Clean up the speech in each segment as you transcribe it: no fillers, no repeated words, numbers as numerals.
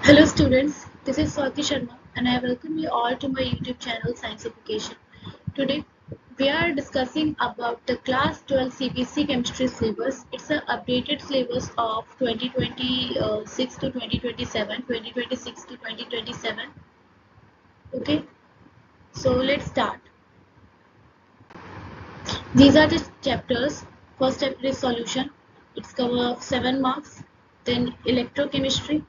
Hello students, this is Swati Sharma and I welcome you all to my YouTube channel Science Education. Today we are discussing about the class 12 CBSE chemistry syllabus. It's an updated syllabus of 2026 to 2027, 2026 to 2027. Okay, so let's start. These are the chapters. First chapter is solution. It's cover 7 marks. Then electrochemistry,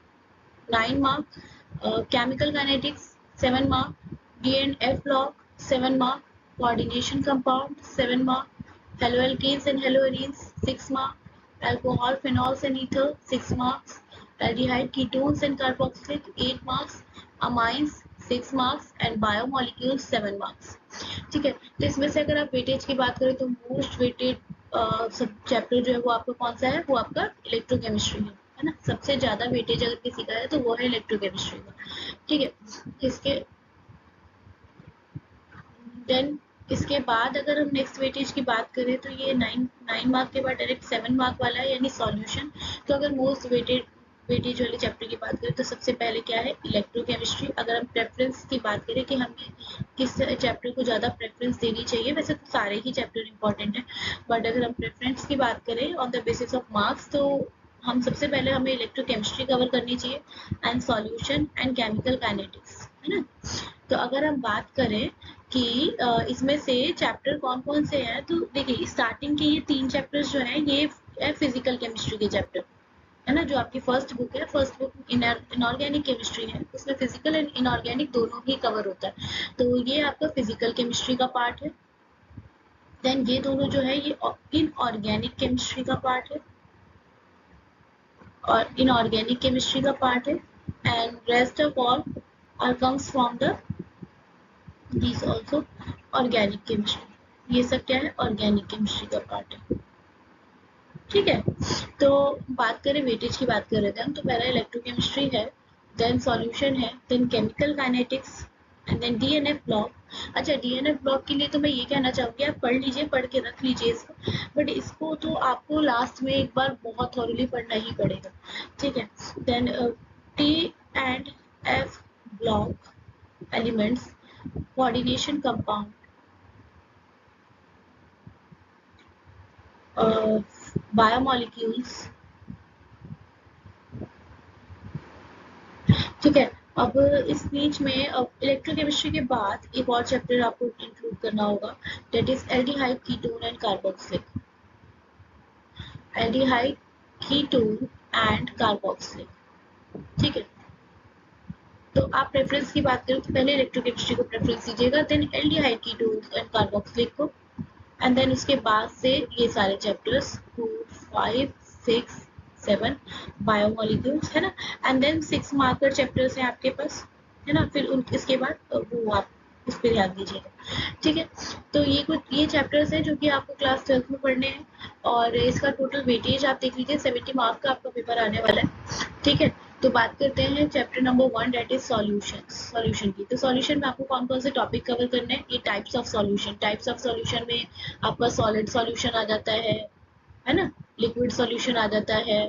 9 mark, chemical kinetics 7 mark, D&F block 7 mark, coordination compound 7 mark, haloalkanes and haloarenes 6 mark, alcohol, phenols and ether 6 marks, aldehyde, ketones and carboxylic 8 marks, amines 6 marks and biomolecules 7 marks. ठीक है, तो इसमें से अगर आप weightage की बात करें तो मोस्ट वेटेड सब चैप्टर जो है वो आपका कौन सा है, वो आपका इलेक्ट्रोकेमिस्ट्री है ना। सबसे ज्यादा वेटेज अगर किसी का है तो वो है इलेक्ट्रोकेमिस्ट्री का। ठीक है, इसके देन इसके बाद अगर हम नेक्स्ट वेटेज की बात करें तो ये 9 मार्क के बाद डायरेक्ट 7 मार्क वाला है यानी सॉल्यूशन। तो अगर मोस्ट वेटेज वाले चैप्टर की बात करें तो सबसे पहले क्या है, इलेक्ट्रोकेमिस्ट्री। अगर हम प्रेफरेंस की बात करें कि हमें किस चैप्टर को ज़्यादा प्रेफरेंस देनी चाहिए, वैसे तो सारे ही चैप्टर इंपॉर्टेंट हैं, बट अगर हम प्रेफरेंस की बात करें on the basis of marks तो हम सबसे पहले हमें इलेक्ट्रोकेमिस्ट्री कवर करनी चाहिए and solution and chemical kinetics, है ना। तो अगर हम बात करें कि इसमें से चैप्टर कौन कौन से हैं, तो देखिए स्टार्टिंग के ये 3 चैप्टर्स जो हैं ये है फिजिकल केमिस्ट्री के चैप्टर, है ना। जो आपकी फर्स्ट बुक है, फर्स्ट बुक इनऑर्गेनिक केमिस्ट्री है, उसमें फिजिकल एंड इनऑर्गेनिक दोनों ही कवर होता है। तो ये आपका फिजिकल केमिस्ट्री का पार्ट है। देन ये दोनों जो है ये इनऑर्गेनिक केमिस्ट्री का पार्ट है और इनऑर्गेनिक केमिस्ट्री का पार्ट है and rest of all are comes from the this also organic chemistry. ये सब क्या है, ऑर्गेनिक केमिस्ट्री का पार्ट है। ठीक है, तो बात करें वेटेज की बात कर रहे थे हम, तो पहला इलेक्ट्रोकेमिस्ट्री है, देन सॉल्यूशन है, then chemical kinetics and then d and f block. अच्छा, डीएनएफ ब्लॉक के लिए तो मैं ये कहना चाहूँगी आप पढ़ लीजिए, पढ़ के रख लीजिए इसको, बट इसको तो आपको लास्ट में एक बार बहुत थॉरली पढ़ना ही पड़ेगा। ठीक है, then d and f block elements, coordination compound, biomolecules. ठीक है, अब इस बीच में अब इलेक्ट्रोकेमिस्ट्री के बाद एक और चैप्टर आपको इंक्लूड करना होगा, that is aldehyde, ketone and carboxylic. Aldehyde, ketone and carboxylic. ठीक है, तो आप प्रेफरेंस की बात करें तो पहले इलेक्ट्रोकेमिस्ट्री को प्रेफरेंस दीजिएगा, then aldehyde, ketone and carboxylic को, एंड देन उसके बाद से ये सारे चैप्टर्स 2, 5, 6, 7 बायोमोलिक्यूल्स, है ना। एंड देन 6 मार्कर चैप्टर्स हैं आपके पास, है ना। फिर उन इसके बाद वो आप उस पर ध्यान दीजिएगा। ठीक है, तो ये चैप्टर्स हैं जो कि आपको क्लास 12 में पढ़ने हैं और इसका टोटल वेटेज आप देख लीजिए, 70 मार्क का आपका पेपर आने वाला है। ठीक है, तो बात करते हैं chapter number 1 that is solution की। तो सॉल्यूशन में आपको कौन कौन से टॉपिक कवर करने हैं, ये टाइप्स ऑफ सॉल्यूशन में आपका सॉलिड सॉल्यूशन आ जाता है ना, लिक्विड सॉल्यूशन आ जाता है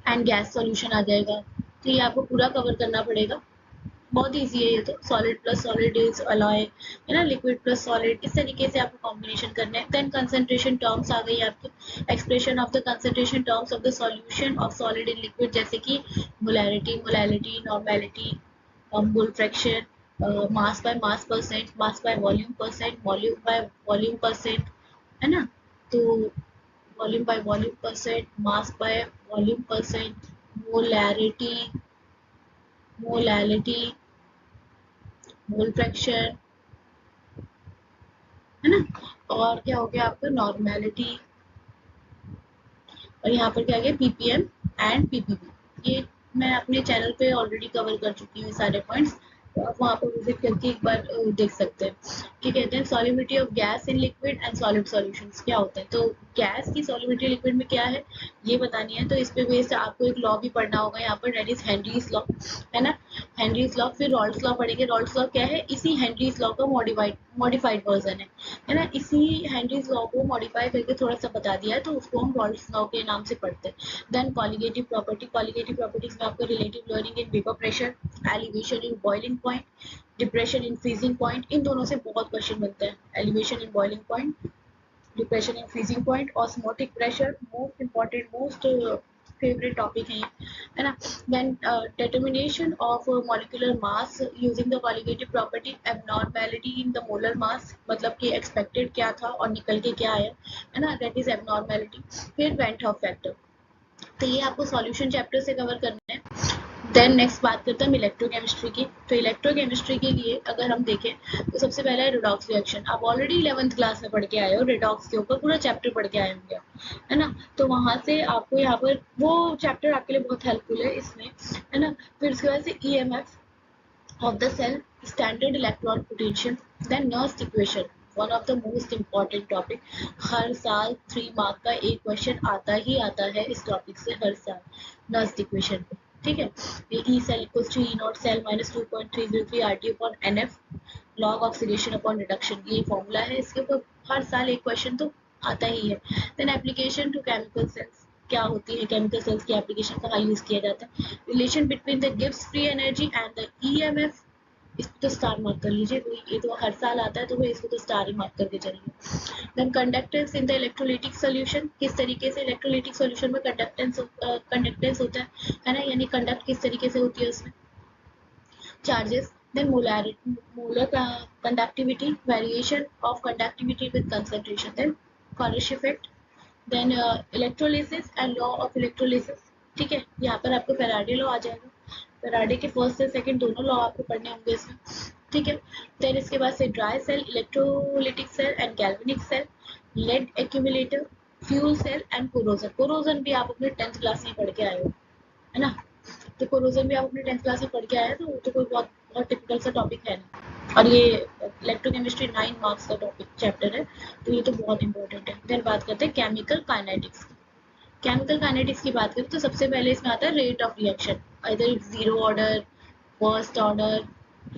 एंड गैस सॉल्यूशन आ जाएगा। तो ये आपको पूरा कवर करना पड़ेगा, बहुत इजी है ये तो। Solid plus solid is alloy, है ना, लिक्विड प्लस सॉलिड, इस तरीके से आपको कॉम्बिनेशन करना है। देन कंसंट्रेशन टर्म्स आ गई आपकी, expression of the concentration terms of the solution of solid in liquid, जैसे कि molarity, normality, mole fraction, mass by mass percent, mass by volume percent, volume by volume percent, है ना। तो volume by volume percent, mass by volume percent, molarity, molality, mole fraction, है ना। और क्या हो गया आपका, नॉर्मेलिटी, और यहाँ पर क्या गया, पीपीएम एंड पीपीबी। ये मैं अपने चैनल पे ऑलरेडी कवर कर चुकी हूँ सारे पॉइंट्स, तो आप वहाँ पर विजिट करके एक बार देख सकते हैं। ठीक है, then solubility of gas in liquid and solid solutions क्या होता है। तो गैस की सॉल्युबिलिटी लिक्विड में क्या है, ये बतानी है, तो इस पे बेस्ड आपको एक लॉ भी पढ़ना होगा यहाँ पर, डेट इज हेनरीज लॉ, है ना। हेनरीज लॉ, फिर रॉल्स लॉ पढ़ेंगे। रॉल्स लॉ क्या है, इसी हेनरीज लॉ का मॉडिफाइड वर्जन है ना। इसी हेनरीज लॉ को मॉडिफाई करके थोड़ा सा बता दिया है, तो उसको हम रॉल्स लॉ के नाम से पढ़ते हैं। Then colligative property, colligative properties में आपको relative lowering in vapour pressure, elevation in boiling point, depression in freezing point, इन दोनों से बहुत क्वेश्चन बनते हैं। Elevation in boiling point, depression in freezing point, osmotic pressure, most important, most favourite topic है ना। Then determination of molecular mass using the colligative property, abnormality in the molar mass, मतलब कि expected क्या था और निकल के क्या आया, है ना, that is abnormality। फिर Van Hoff factor, तो ये आपको सॉल्यूशन चैप्टर से कवर करना है। देन नेक्स्ट बात करते हैं इलेक्ट्रोकेमिस्ट्री की। तो इलेक्ट्रोकेमिस्ट्री के लिए अगर हम देखें तो सबसे पहला है रिडॉक्स रिएक्शन। आप ऑलरेडी 11th क्लास में पढ़ के आए हो, रिडॉक्स के ऊपर पूरा चैप्टर पढ़ के आए होंगे, है ना। तो वहां से आपको यहाँ पर वो चैप्टर आपके लिए बहुत हेल्पफुल है इसमें, है ना। फिर उसके बाद से EMF of the cell, standard electron potential, then Nernst equation, one of the most important topic। हर साल 3 मार्क का एक क्वेश्चन आता ही आता है इस टॉपिक से हर साल, Nernst equation पे, ठीक है। ये E cell equals to E naught cell minus 2.303 RT upon NF, log oxidation upon reduction, ये फॉर्मूला है, इसके ऊपर हर साल एक क्वेश्चन तो आता ही है। Then application to chemical cells, क्या होती है केमिकल सेल्स की एप्लीकेशन, कहाँ यूज किया जाता है। Relation between the Gibbs free energy and the EMF, इसको तो स्टार मार्क कर लीजिए, ये तो हर साल आता है तो इसको तो स्टार ही मार्क करके चलिए। Then conductance in the electrolytic solution, किस तरीके से इलेक्ट्रोलिटिक सॉल्यूशन में कंडक्टेंस होता है ना, यानी कंडक्ट किस तरीके से होती है उसमें, charges. Then molarity, molar conductivity, variation of conductivity with concentration. Then Kohlrausch effect, then electrolysis and law of electrolysis, ठीक है। यहाँ पर आपको फेराडे लॉ आ जाएगा, फेराडे के फर्स्ट से सेकंड दोनों लॉ आपको पढ़ने होंगे इसमें, ठीक है। देन इसके बाद से dry cell, electrolytic cell and galvanic cell, lead accumulator, fuel cell and corrosion. Corrosion भी आप अपने 10th क्लास में पढ़ के आए हो, है ना। तो कोरोजन भी आप अपने 10th क्लास में पढ़ के आए, तो वो तो कोई बहुत बहुत टिपिकल सा टॉपिक है ना। और ये इलेक्ट्रोकेमिस्ट्री 9 मार्क्स का टॉपिक चैप्टर है, तो ये तो बहुत इंपॉर्टेंट है। देन बात करते हैं केमिकल काइनेटिक्स की। केमिकल काइनेटिक्स की बात करें तो सबसे पहले इसमें आता है रेट ऑफ रिएक्शन, इधर जीरो ऑर्डर, फर्स्ट ऑर्डर,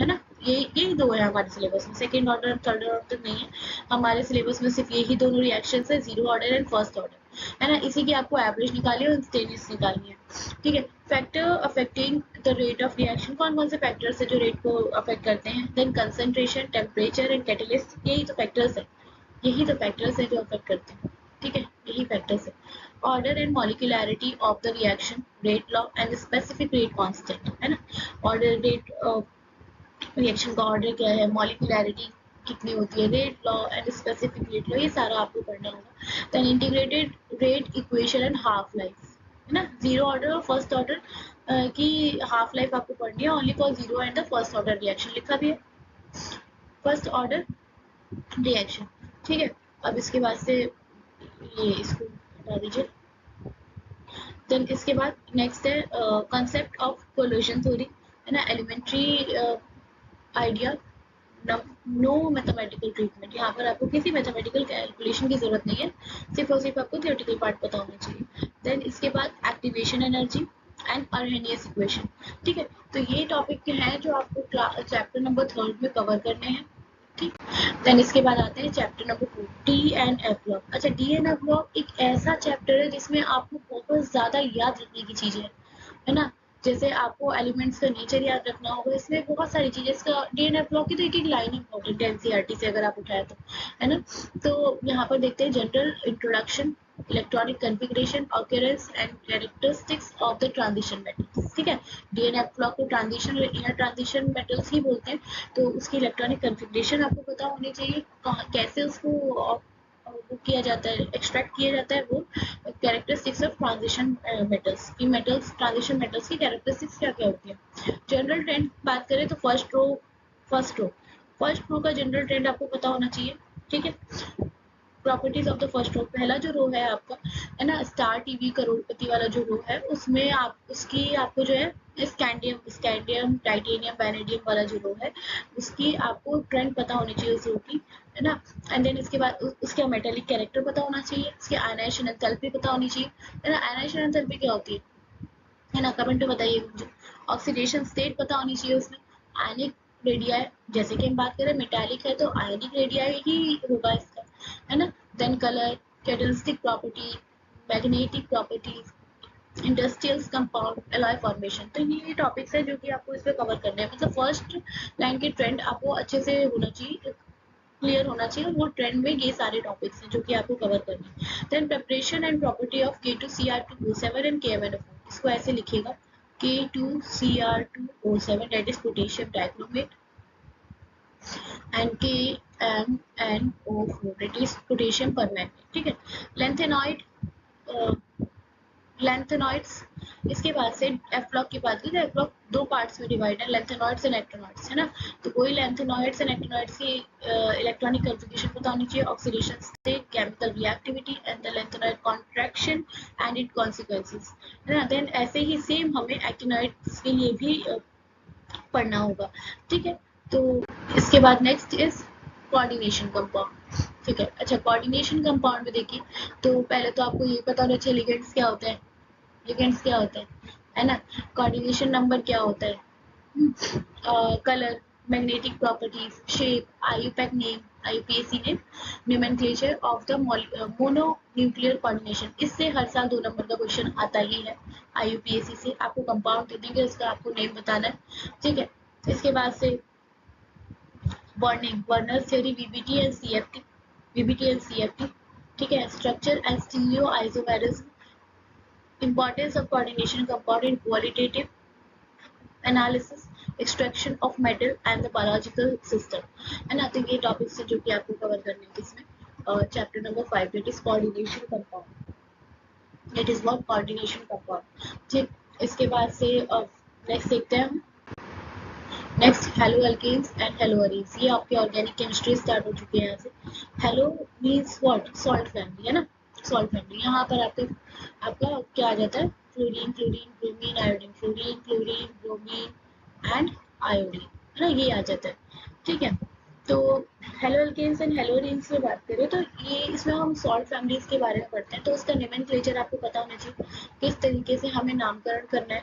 है ना। यही दो है हमारे सिलेबस में, सेकंड ऑर्डर थर्ड ऑर्डर तो नहीं है हमारे सिलेबस में, सिर्फ यही दोनों रिएक्शंस है, zero order and first order, है ना। इसी की आपको एवरेज निकालनी है और स्टेनिस निकालनी है, ठीक है। Factor affecting the rate of reaction, कौन कौन से फैक्टर्स है जो रेट को अफेक्ट करते हैं। Then concentration, temperature and catalyst, यही तो फैक्टर्स है, यही तो फैक्टर्स है जो अफेक्ट करते हैं, ठीक है, यही फैक्टर्स है। Order and molecularity of the reaction, rate law and specific rate constant, है ना। ऑर्डर, रेट, रिएक्शन का ऑर्डर क्या है, मॉलिक्यूलैरिटी कितनी होती है, rate law and specific rate law, ये सारा आपको पढ़ना होगा। Then integrated rate equation and half life, है ना। जीरो ऑर्डर और फर्स्ट ऑर्डर की हाफ लाइफ आपको पढ़नी है, only for zero and the first order reaction, लिखा भी है फर्स्ट ऑर्डर रिएक्शन, ठीक है। अब इसके बाद से ये इसको हटा दीजिए। देन इसके बाद नेक्स्ट है कंसेप्ट ऑफ कोलिजन थ्योरी, है ना। Elementary idea, no mathematical treatment, यहाँ पर आपको किसी मैथमेटिकल कैलकुलेशन की जरूरत नहीं है, सिर्फ और सिर्फ आपको थियोरेटिकल पार्ट पता होना चाहिए। देन इसके बाद एक्टिवेशन एनर्जी एंड अर्हेनियस इक्वेशन, ठीक है। तो ये टॉपिक हैं जो आपको चैप्टर नंबर 3 में कवर करने हैं, ठीक। देन इसके बाद आते हैं chapter number 4, D and f block. अच्छा, डी एंड एफ ब्लॉक एक ऐसा चैप्टर है जिसमें आपको बहुत ज्यादा याद रखने की चीजें है ना। जैसे आपको एलिमेंट्स का नेचर याद रखना होगा, इसमें बहुत सारी चीजें, इसका डीएनएफ ब्लॉक की तो एक एक लाइन इंपॉर्टेंट है एनसीईआरटी से अगर आप उठाए तो, है ना। तो यहाँ पर देखते हैं general introduction, electronic configuration, occurrence and characteristics of the transition metals, ठीक है। डीएनएफ ब्लॉक को ट्रांजिशन और इनर ट्रांजिशन मेटल्स ही बोलते हैं, तो उसकी इलेक्ट्रॉनिक कॉन्फ़िगरेशन आपको पता होनी चाहिए, कहाँ कैसे उसको वो किया जाता है, एक्सट्रैक्ट किया जाता है, वो कैरेक्टरिस्टिक्स ऑफ ट्रांजिशन मेटल्स की, मेटल्स ट्रांजिशन मेटल्स की कैरेक्टरिस्टिक्स क्या क्या होती है। जनरल ट्रेंड बात करें तो फर्स्ट रो का जनरल ट्रेंड आपको पता होना चाहिए, ठीक है। Properties of the first row, पहला जो रो है आपका, है ना, स्टार टीवी करोड़पति वाला जो रो है, उसमें आप उसकी आपको जो है स्कैंडियम टाइटेनियम वैनेडियम वाला जो रो है, उसकी आपको ट्रेंड पता होनी चाहिए उस रो की, है ना। एंड देन इसके बाद उसका मेटेलिक कैरेक्टर पता होना चाहिए, उसकी आयनाइजेशन एंथैल्पी पता होनी चाहिए, है ना। आयनाइजेशन एंथैल्पी क्या होती है ना, कमेंट में बताइए मुझे। ऑक्सीडेशन स्टेट पता होनी चाहिए उसमें, आयनिक रेडियाई, जैसे कि हम बात करें मेटालिक है तो आयनिक रेडियाई ही होगा इसका, है ना। Then colour, catalytic property, magnetic properties, industrial compound, alloy formation. तो ये टॉपिक्स है जो कि आपको इसमें कवर करने हैं। मतलब फर्स्ट लाइन के ट्रेंड आपको अच्छे से होना चाहिए, क्लियर होना चाहिए, वो ट्रेंड में ये सारे टॉपिक्स हैं जो कि आपको कवर करने हैं। Then preparation and property of K2Cr2O7 and KMnO4, इसको ऐसे लिखिएगा K2Cr2O7 that is potassium dichromate and KMnO4 that is potassium permanganate, ठीक है। लेंथेनॉइड, लेंथेनॉइड्स, इसके बाद से एफ ब्लॉक की बात की तो एफ ब्लॉक दो पार्ट्स में डिवाइड है, लेंथेनॉइड्स एंड एक्टिनॉइड्स, है ना। तो कोई लेंथेनॉइड्स एंड एक्टिनॉइड्स की इलेक्ट्रॉनिक कॉन्फ़िगरेशन पता होनी चाहिए, oxidation state, chemical reactivity and the lanthanoid contraction and it consequences, है ना। देन ऐसे ही सेम हमें एक्टिनॉइड्स के लिए भी पढ़ना होगा, ठीक है। तो इसके बाद नेक्स्ट इज कोऑर्डिनेशन कंपाउंड, ठीक है। अच्छा, कोऑर्डिनेशन कंपाउंड में देखिए तो पहले तो आपको ये पता होना चाहिए लिगेंड्स क्या होते हैं, लिगेंड्स क्या होते हैं, है ना। कोऑर्डिनेशन नंबर क्या होता है, colour, magnetic properties, shape, IUPAC name, IUPAC name, nomenclature of the mono nuclear coordination. इससे हर साल 2 नंबर का क्वेश्चन आता ही है IUPAC से। आपको कंपाउंड दे देंगे, उसका आपको नेम बताना है, ठीक है। इसके बाद से bonding, Werner's theory, VBT and CFT, VBT and CFT, ठीक है। Structure and stereo isomerism, importance of coordination compound in qualitative analysis, extraction of metal and the biological system, है ना। तो ये टॉपिक्स है जो कि आपको कवर करने हैं किसमें, chapter number 5 that is coordination compound, that is what coordination compound, ठीक। इसके बाद से नेक्स्ट देखते हैं हम, next halo alkanes and halo arenes. ये आपके ऑर्गेनिक केमिस्ट्री स्टार्ट हो चुके हैं यहाँ से। Hello means what, salt family, है ना, सॉल्ट फैमिली। यहाँ पर आपका क्या आ जाता है, fluorine, chlorine, bromine, iodine, fluorine, chlorine, bromine and iodine, है ना, ये आ जाता है, ठीक है। तो halo alkanes and halo arenes की बात करें तो ये इसमें हम सॉल्ट फैमिलीज के बारे में पढ़ते हैं। तो उसका नोमेनक्लेचर आपको पता होना चाहिए, किस तरीके से हमें नामकरण करना है,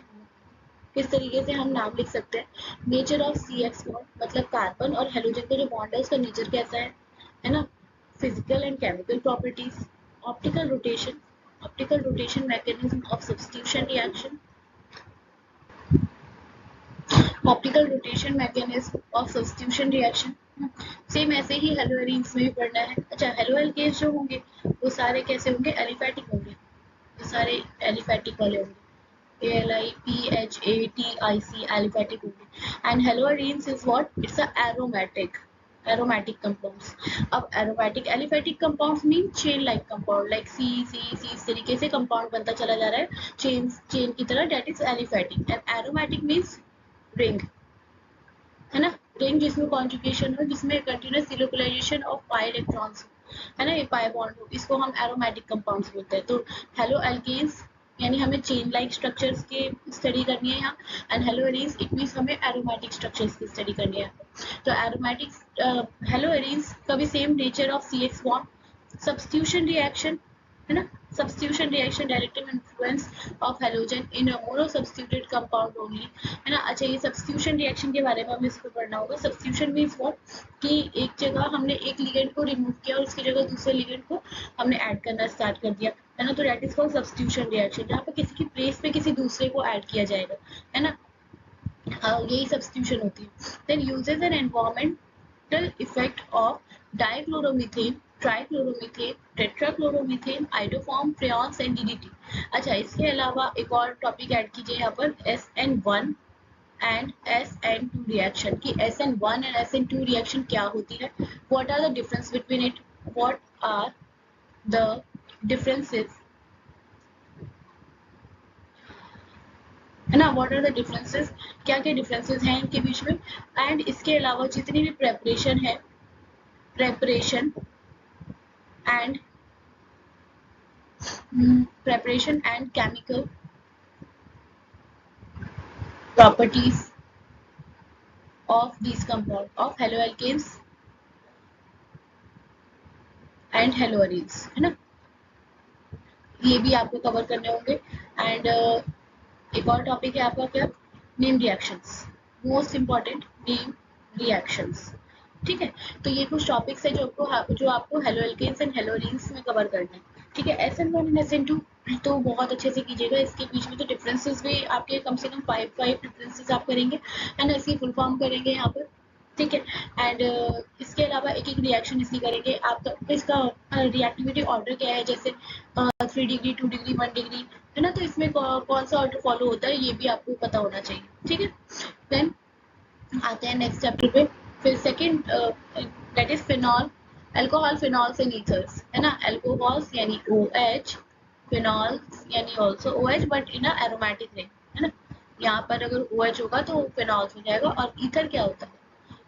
किस तरीके से हम नाम लिख सकते हैं। नेचर ऑफ CX बॉन्ड, मतलब कार्बन और हेलोजन का जो बॉन्ड है उसका नेचर कैसा है ना। Physical and chemical properties, optical rotation, optical rotation mechanism of substitution reaction, optical rotation mechanism of substitution reaction, same ऐसे ही हेलो एरीन्स में भी पढ़ना है। अच्छा, हेलो एल्केन्स जो होंगे वो सारे कैसे होंगे, एलिफैटिक होंगे, वो सारे एलिफैटिक वाले होंगे, ALIPHATIC, aliphatic होंगे। And haloarenes is what? It's a aromatic compounds। अब aromatic aliphatic compounds mean chain like compound, like C इस तरीके से compound बनता चला जा रहा है chain की तरह, that is aliphatic। and aromatic means ring, है ना, रिंग जिसमें कॉन्जुगेशन हो, जिसमें continuous localization of pi electrons हो, है ना, ये पाई बॉन्ड हो, इसको हम एरोमेटिक कंपाउंड्स बोलते हैं। तो हेलो एल्केन्स यानी हमें चेन लाइक स्ट्रक्चर्स की स्टडी करनी है यहाँ, and hello arenes it means हमें एरोमेटिक स्ट्रक्चर्स की स्टडी करनी है। तो एरोमेटिक हेलो एरीन्स का भी same nature of CX bond, substitution reaction, है ना, substitution reaction, direct influence of halogen in a mono substituted compound only, है ना। अच्छा, ये सब्स्टिट्यूशन रिएक्शन के बारे में हमें इसको पढ़ना होगा। सब्स्टिट्यूशन मीन्स व्हाट, कि एक जगह हमने एक लिगेंड को रिमूव किया और उसकी जगह दूसरे लिगेंड को हमने ऐड करना स्टार्ट कर दिया, है ना। तो that is called substitution reaction, जहाँ पे किसी की प्लेस पे किसी दूसरे को ऐड किया जाएगा, है ना। यही सब्स्टिट्यूशन होती है। Then uses and environmental effect of dichloromethane, trichloromethane, tetrachloromethane, iodoform, freons and DDT। अच्छा, इसके अलावा एक और टॉपिक ऐड कीजिए यहाँ पर, SN1 एंड SN2 रिएक्शन, की SN1 एंड SN2 रिएक्शन क्या होती है, what are the difference between it, what are the differences, है ना, व्हाट आर द डिफरेंसेस, क्या क्या डिफरेंसेस हैं इनके बीच में। एंड इसके अलावा जितनी भी प्रेपरेशन है, preparation and chemical properties of these compound of haloalkanes and haloarenes, है ना, ये भी आपको कवर करने होंगे। एंड एक और टॉपिक है आपका क्या, name reactions, most important name reactions. ठीक है, तो ये कुछ टॉपिक्स है जो आपको हेलो एल्केन्स एंड हेलोरीन्स में कवर करना है। ठीक है, SN1 एंड SN2 तो बहुत अच्छे से कीजिएगा। इसके बीच में तो डिफरेंसेस भी आपके कम से कम 5 डिफरेंसेस आप करेंगे, है ना, इसकी फुल फॉर्म करेंगे यहाँ पर। ठीक है, एंड इसके अलावा एक एक रिएक्शन इसकी करेंगे। आपका इसका रिएक्टिविटी ऑर्डर क्या है, जैसे 3 डिग्री, 2 डिग्री, 1 डिग्री, है ना, तो इसमें कौन सा ऑर्डर फॉलो होता है ये भी आपको पता होना चाहिए। ठीक है, देन आते हैं नेक्स्ट चैप्टर पे। फिर second that is phenol, alcohol, phenols and ethers, है ना, अल्कोहल्स यानी OH, फिनॉल्स यानी also OH but in a aromatic ring, है ना, यहाँ पर अगर OH होगा तो फिनॉल्स हो जाएगा। और ईथर क्या होता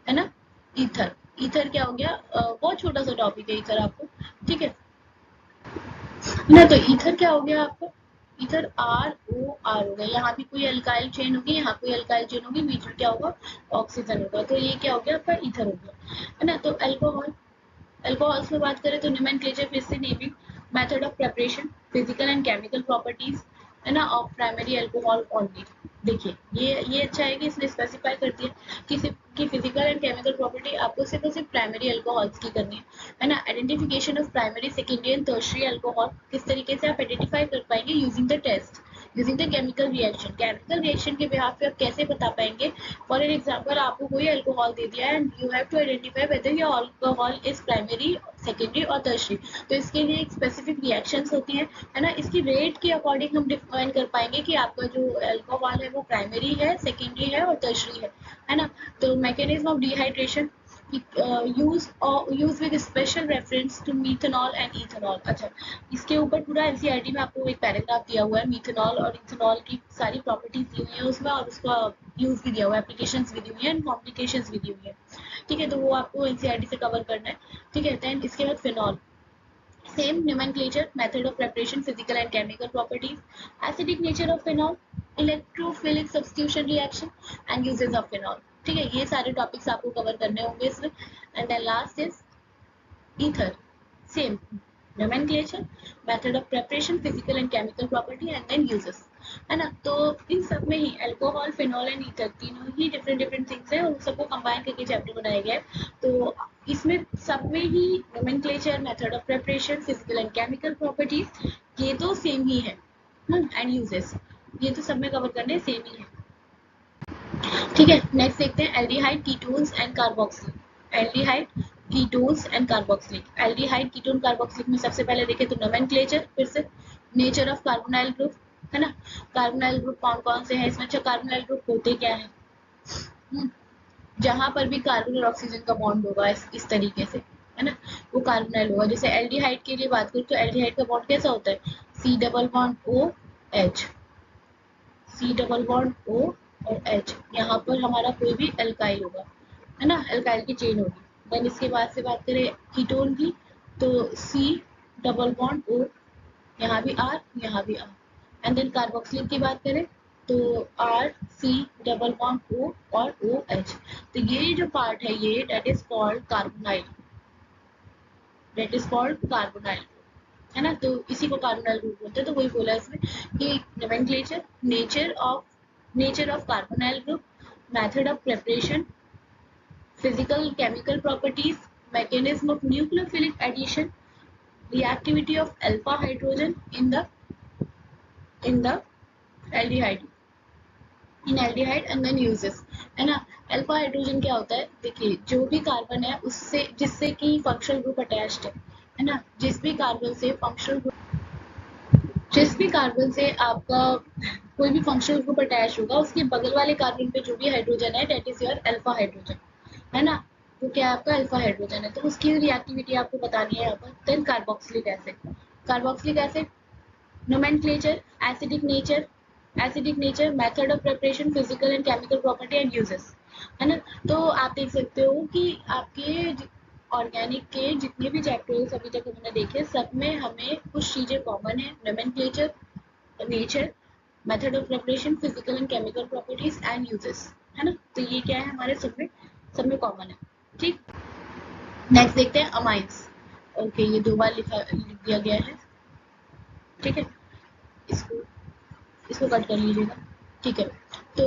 है ना, ईथर, ईथर क्या हो गया, बहुत छोटा सा टॉपिक है ईथर आपको। ठीक है ना, तो ईथर क्या हो गया आपका, ईथर ROR हो गया, यहाँ भी कोई अल्काइल चेन होगी, यहाँ कोई अल्काइल चेन होगी, बीच में क्या होगा, ऑक्सीजन होगा, तो ये क्या हो गया आपका ईथर हो गया, है ना। तो अल्कोहल, अल्कोहल्स में बात करें तो नोमेनक्लेचर फिर से naming, method of preparation, physical and chemical properties, है ना, ऑफ प्राइमरी अल्कोहल ओनली। देखिए ये अच्छा है कि इसने स्पेसिफाई कर दिया कि फिजिकल एंड केमिकल प्रॉपर्टी आपको सिर्फ और सिर्फ प्राइमरी अल्कोहल्स की करनी है ना। Identification of primary, secondary and tertiary alcohol, किस तरीके से आप आइडेंटिफाई कर पाएंगे, using the test, using the chemical reaction, chemical reaction के बिहाफ पे आप कैसे बता पाएंगे। फॉर एन एग्जाम्पल आपको कोई अल्कोहल दे दिया and you have to identify whether your alcohol is primary, secondary और टर्शियरी, तो इसके लिए एक स्पेसिफिक रिएक्शंस होती है ना। इसकी रेट के अकॉर्डिंग हम डिफाइन कर पाएंगे कि आपका जो अल्कोहल है वो प्राइमरी है, सेकेंडरी है और टर्शियरी है ना। तो mechanism of dehydration, use with special reference to methanol and ethanol. अच्छा, इसके ऊपर पूरा एनसीईआरटी में आपको एक पैराग्राफ दिया हुआ है, मीथेनॉल और इथेनॉल की सारी प्रॉपर्टीज दी हुई है उसमें, और उसका यूज भी दिया हुआ है, एप्लीकेशंस भी दी हुई है एंड कॉम्प्लिकेशंस भी दी हुई है। ठीक है, तो वो आपको एनसीईआरटी से कवर करना है। ठीक है, देन इसके बाद phenol, same nomenclature, method of preparation, physical and chemical properties, acidic nature of phenol, electrophilic substitution reaction and uses of phenol। ठीक है, ये सारे टॉपिक्स आपको कवर करने होंगे इसमें। And then last is ether, same nomenclature, method of preparation, physical and chemical property and then uses, है ना। तो इन सब में ही अल्कोहल, फिनॉल एंड ईथर तीनों ही डिफरेंट थिंग्स है, उन सबको कंबाइन करके चैप्टर बनाया गया है। तो इसमें सब में ही nomenclature, method of preparation, physical and chemical properties ये तो सेम ही है, एंड यूजेस ये तो सब में कवर करने सेम ही है। ठीक है, नेक्स्ट देखते हैं aldehyde, ketones and carboxyl. Aldehyde, ketones and carboxylic. Aldehyde, ketone, carboxylic में सबसे पहले देखें तो नोमेनक्लेचर, फिर से नेचर ऑफ कार्बोनाइल ग्रुप, है ना, कार्बोनाइल ग्रुप कौन कौन से हैं इसमें। अच्छा, कार्बोनाइल ग्रुप होते क्या है, जहां पर भी कार्बन और ऑक्सीजन का बॉन्ड होगा इस तरीके से, है ना, वो कार्बोनाइल होगा। जैसे एल्डिहाइड के लिए बात करूं तो एल्डिहाइड का बॉन्ड कैसा होता है, C double bond OH, C double bond O और H, यहाँ पर हमारा कोई भी एल्काइल होगा, है ना, एल्काइल की चेन होगी। देन इसके बाद से बात करें कीटोन की तो C डबल बॉन्ड O, यहाँ भी R, यहाँ भी R। एंड देन कार्बोक्सिलिक की बात करें तो R C double bond O और OH। तो ये जो पार्ट है ये that is called carbonyl, that is called carbonyl, है ना। तो इसी को कार्बोनाइल ग्रुप बोलते हैं। तो वही बोला इसमें कि nomenclature, nature of carbonyl group, method of preparation, physical chemical properties, mechanism of nucleophilic addition, reactivity of alpha hydrogen in the aldehyde, in aldehyde and then uses, है ना। अल्फा हाइड्रोजन क्या होता है, देखिए जो भी कार्बन है उससे जिससे कि फंक्शनल ग्रुप अटैच्ड है ना, जिस भी कार्बन से फंक्शनल ग्रुप, जिस भी कार्बन से आपका कोई भी फंक्शनल ग्रुप अटैच होगा उसके बगल वाले कार्बन पे जो भी हाइड्रोजन है that is your alpha hydrogen, है ना। तो क्या आपका अल्फा हाइड्रोजन है, तो उसकी रिएक्टिविटी आपको बतानी है यहाँ पर। Then carboxylic acid, carboxylic acid nomenclature, acidic nature, method of preparation, physical and chemical property and uses, है ना। तो आप देख सकते हो कि आपके ऑर्गेनिक के जितने भी चैप्टर्स अभी तक हमने देखे सब में हमें कुछ चीजें कॉमन है, nomenclature, nature, method of preparation, physical and chemical properties and uses, है ना। तो ये क्या है हमारे सब में कॉमन है। ठीक, नेक्स्ट देखते हैं अमाइंस। ओके, ये 2 बार लिख दिया गया है, ठीक है। इसको कट कर लीजिएगा, ठीक है। तो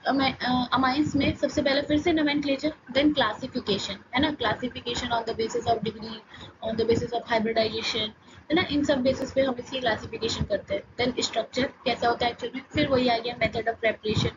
अमाइंस में सबसे पहले फिर से नोमेनक्लेचर, देन क्लासिफिकेशन, है ना। Classification on the basis of degree, on the basis of hybridization, है ना। इन सब बेसिस पे हम इसकी क्लासिफिकेशन करते हैं। देन स्ट्रक्चर कैसा होता है एक्चुअल में, फिर वही आ गया method of preparation,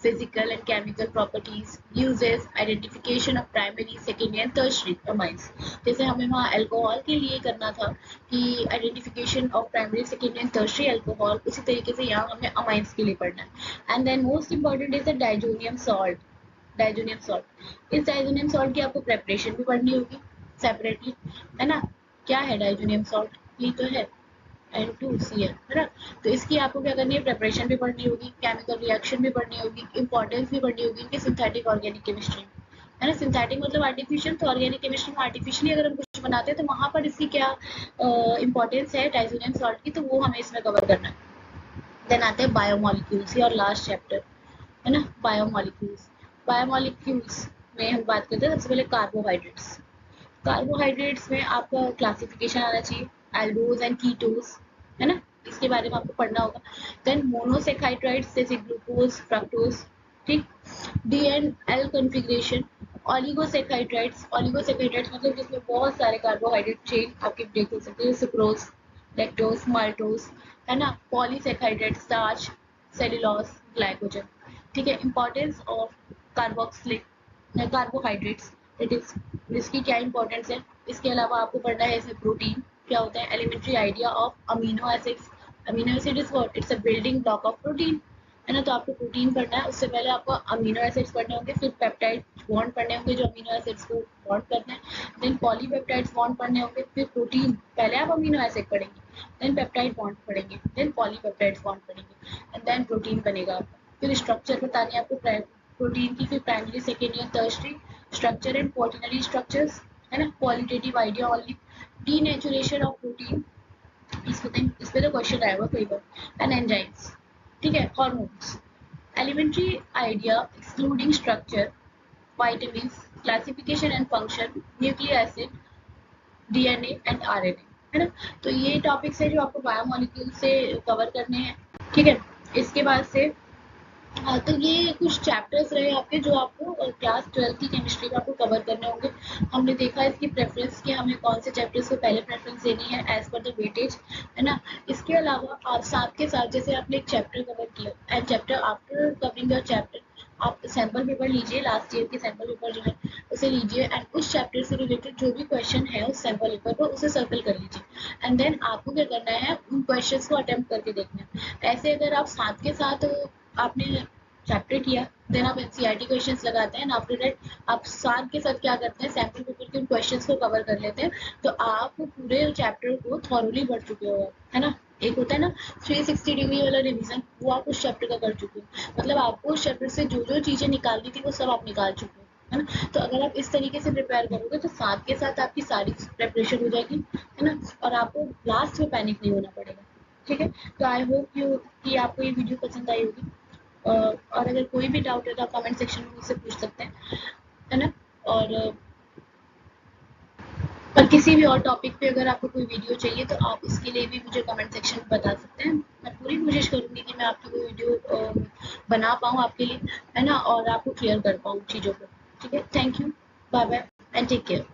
physical and chemical properties, uses, identification of primary, secondary and tertiary amines। जैसे हमें वहाँ अल्कोहल के लिए करना था कि identification of primary, secondary and tertiary alcohol, उसी तरीके से यहाँ हमें अमाइंस के लिए पढ़ना है। And then most important is the diazonium salt. Diazonium salt, इस डाइजोनियम सॉल्ट की आपको प्रेपरेशन भी पढ़नी होगी सेपरेटली, है ना। क्या है डाइजोनियम सॉल्ट, ये तो है N2Cl, है ना। तो इसकी आपको क्या करनी है, प्रिपरेशन भी पढ़नी होगी, केमिकल रिएक्शन भी पढ़नी होगी, इंपॉर्टेंस भी पढ़नी होगी इनके सिंथेटिक ऑर्गेनिक केमिस्ट्री, है ना। सिंथेटिक मतलब आर्टिफिशियल, तो ऑर्गेनिक केमिस्ट्री में आर्टिफिशियली अगर हम कुछ बनाते हैं तो वहाँ पर इसकी क्या इंपॉर्टेंस है डाइजोनियम सॉल्ट की, तो वो हमें इसमें कवर करना है। देन आते हैं बायोमोलिक्यूल्स, और लास्ट चैप्टर, है ना, बायोमोलिक्यूल्स। बायोमोलिक्यूल्स में हम बात करते हैं सबसे पहले कार्बोहाइड्रेट्स। कार्बोहाइड्रेट्स में आपका क्लासिफिकेशन आना चाहिए, एल्डोज एंड कीटोज, है ना, इसके बारे में आपको पढ़ना होगा। देन मोनोसेकाइड्राइड्स जैसे ग्लूकोज, फ्रक्टोज, ठीक। डी एंड एल कॉन्फ़िगरेशन, ऑलिगोसेकाइड्राइड्स, ऑलिगोसेकाइड्राइड्स मतलब जिसमें बहुत सारे कार्बोहाइड्रेट चेन आपके ब्रेक हो सकते हैं, सुक्रोज, लैक्टोज, माल्टोज, है ना। पॉलीसेकाइड्राइड, स्टार्च, सेलुलोज, ग्लाइकोजन, ठीक है। Importance of carboxylic carbohydrates, it is, इसकी क्या इंपॉर्टेंस है। इसके अलावा आपको पढ़ना है इसमें प्रोटीन क्या होता है, elementary idea of amino acids. Amino acid is what, it's a building block of protein, है ना। तो आपको प्रोटीन पढ़ना है, उससे पहले आपको अमीनो एसिड्स पढ़ने होंगे, फिर पेप्टाइड बॉन्ड पढ़ने होंगे जो अमीनो एसिड्स को बॉन्ड करते हैं, देन पॉलीपेप्टाइड्स बॉन्ड पढ़ने होंगे, फिर प्रोटीन, पहले आप अमीनो एसिड पढ़ेंगे, देन पेप्टाइड बॉन्ड पढ़ेंगे, देन पॉलीपेप्टाइड्स बॉन्ड पढ़ेंगे, एंड देन प्रोटीन बनेगा आपका। फिर स्ट्रक्चर बतानी है आपको प्रोटीन की, फिर primary, secondary and tertiary structure and quaternary structures, है ना। Qualitative idea only, denaturation of protein, इस पे तो क्वेश्चन आएगा कई बार, एंड एंजाइम्स, ठीक है। Hormones, elementary idea excluding structure, vitamins, classification and function, nucleic acid, DNA and RNA, है ना। तो ये टॉपिक्स है जो आपको बायोमोलिक्यूल से कवर करने हैं, ठीक है। इसके बाद से हाँ, तो ये कुछ चैप्टर्स रहे आपके जो आपको क्लास 12 की केमिस्ट्री में आपको कवर करने होंगे। हमने देखा इसकी प्रेफरेंस कि हमें कौन से चैप्टर्स को पहले प्रेफरेंस देनी है एज पर द वेटेज, है ना। इसके अलावा आप साथ के साथ जैसे आपने एक चैप्टर कवर किया and chapter after covering your chapter आप सैम्पल पेपर लीजिए, लास्ट ईयर के सैम्पल पेपर जो है उसे लीजिए, एंड उस चैप्टर से रिलेटेड जो भी क्वेश्चन है उस सैम्पल पेपर पर उसे सर्कल कर लीजिए, एंड देन आपको क्या करना है, उन क्वेश्चंस को अटेम्प्ट करके देखना है। ऐसे अगर आप साथ के साथ आपने चैप्टर किया, देन आप एनसीईआरटी क्वेश्चंस लगाते हैं, आफ्टर दैट आप साथ के साथ क्या करते हैं, सैम्पल पेपर के उन क्वेश्चंस को कवर कर लेते हैं, तो आप पूरे चैप्टर को थॉरोली पढ़ चुके हो, है ना। एक होता है ना 360 डिग्री वाला रिवीजन, वो आप उस चैप्टर का कर चुके हो, मतलब आपको उस चैप्टर से जो जो चीजें निकालनी थी वो सब आप निकाल चुके हो, है ना। तो अगर आप इस तरीके से प्रिपेयर करोगे तो साथ के साथ आपकी सारी प्रिपरेशन हो जाएगी, है ना, और आपको लास्ट में पैनिक नहीं होना पड़ेगा, ठीक है। तो आई होप यू कि आपको ये वीडियो पसंद आई होगी, और अगर कोई भी डाउट है तो आप कमेंट सेक्शन में मुझसे पूछ सकते हैं, है ना। और किसी भी और टॉपिक पे अगर आपको कोई वीडियो चाहिए तो आप उसके लिए भी मुझे कमेंट सेक्शन में बता सकते हैं। मैं पूरी कोशिश करूँगी कि मैं आपकी कोई वीडियो बना पाऊँ आपके लिए, है ना, और आपको क्लियर कर पाऊँ चीज़ों को, ठीक है। Thank you, bye bye and take care.